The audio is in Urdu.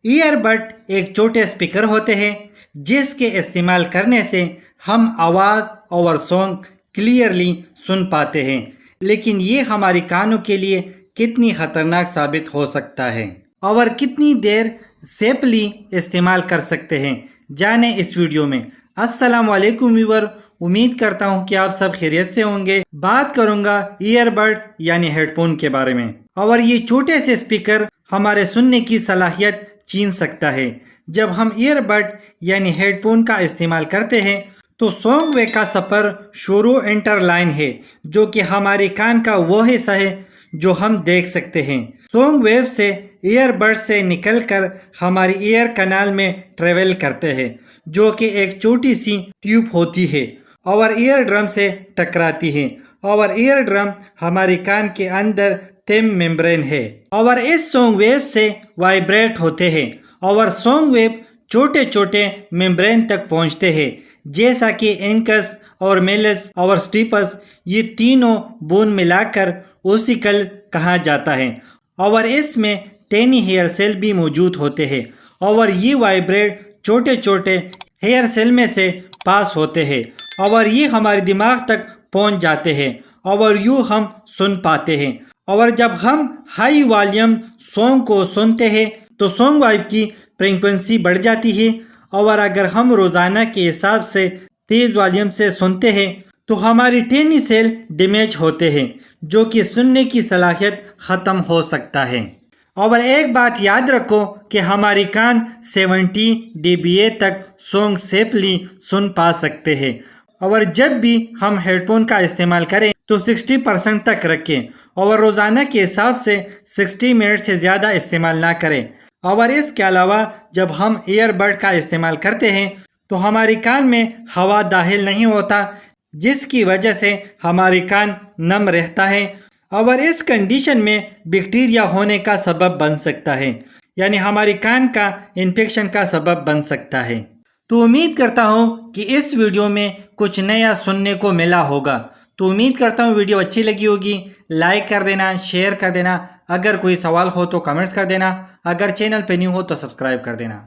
ایئر بڈ ایک چھوٹے سپیکر ہوتے ہیں جس کے استعمال کرنے سے ہم آواز اور سانگ کلیئرلی سن پاتے ہیں، لیکن یہ ہماری کانوں کے لیے کتنی خطرناک ثابت ہو سکتا ہے اور کتنی دیر سیفلی استعمال کر سکتے ہیں، جانیں اس ویڈیو میں۔ السلام علیکم ویور، امید کرتا ہوں کہ آپ سب خیریت سے ہوں گے۔ بات کروں گا ایئر بڈ یعنی ہیڈ فون کے بارے میں، اور یہ چھوٹے سے سپیکر ہمارے سننے کی صلاحیت چھین سکتا ہے۔ جب ہم ایئر بڈ یعنی ہیڈ فون کا استعمال کرتے ہیں تو سانگ وے کا سفر شروع انٹر لائن ہے، جو کہ ہمارے کان کا وہ حصہ ہے جو ہم دیکھ سکتے ہیں۔ سانگ ویو سے ایئر بڈ سے نکل کر ہماری ایئر کنال میں ٹریول کرتے ہیں، جو کہ ایک چھوٹی سی ٹیوب ہوتی ہے اور ایئر ڈرم سے ٹکراتی ہے، اور ایئر ڈرم ہمارے کان کے اندر تھن ممبرین ہے اور اس سانگ ویو سے وائبریٹ ہوتے ہیں، اور سانگ ویو چھوٹے چھوٹے ممبرین تک پہنچتے ہیں، جیسا کہ انکس اور میلس اور سٹیپس، یہ تینوں بون ملا کر اوسیکل کہا جاتا ہے، اور اس میں ٹینی ہیئر سیل بھی موجود ہوتے ہیں، اور یہ وائبریٹ چھوٹے چھوٹے ہیئر سیل میں سے پاس ہوتے ہیں اور یہ ہمارے دماغ تک پہنچ جاتے ہیں اور یوں ہم سن پاتے ہیں۔ اور جب ہم ہائی والیوم سانگ کو سنتے ہیں تو سانگ ویو کی فریکوینسی بڑھ جاتی ہے، اور اگر ہم روزانہ کے حساب سے تیز والیوم سے سنتے ہیں تو ہماری ٹینی سیل ڈیمیج ہوتے ہیں، جو کہ سننے کی صلاحیت ختم ہو سکتا ہے۔ اور ایک بات یاد رکھو کہ ہماری کان 70 dBA تک سانگ سیفلی سن پا سکتے ہیں، اور جب بھی ہم ہیڈ فون کا استعمال کریں تو 60% تک رکھیں اور روزانہ کے حساب سے 60 منٹ سے زیادہ استعمال نہ کریں۔ اور اس کے علاوہ جب ہم ایئر بڈ کا استعمال کرتے ہیں تو ہماری کان میں ہوا داخل نہیں ہوتا، جس کی وجہ سے ہماری کان نم رہتا ہے، اور اس کنڈیشن میں بیکٹیریا ہونے کا سبب بن سکتا ہے، یعنی ہماری کان کا انفیکشن کا سبب بن سکتا ہے۔ تو امید کرتا ہوں کہ اس ویڈیو میں کچھ نیا سننے کو ملا ہوگا۔ تو امید کرتا ہوں ویڈیو اچھی لگی ہوگی، لائک کر دینا، شیئر کر دینا، اگر کوئی سوال ہو تو کمنٹس کر دینا، اگر چینل پہ نیو ہو تو سبسکرائب کر دینا۔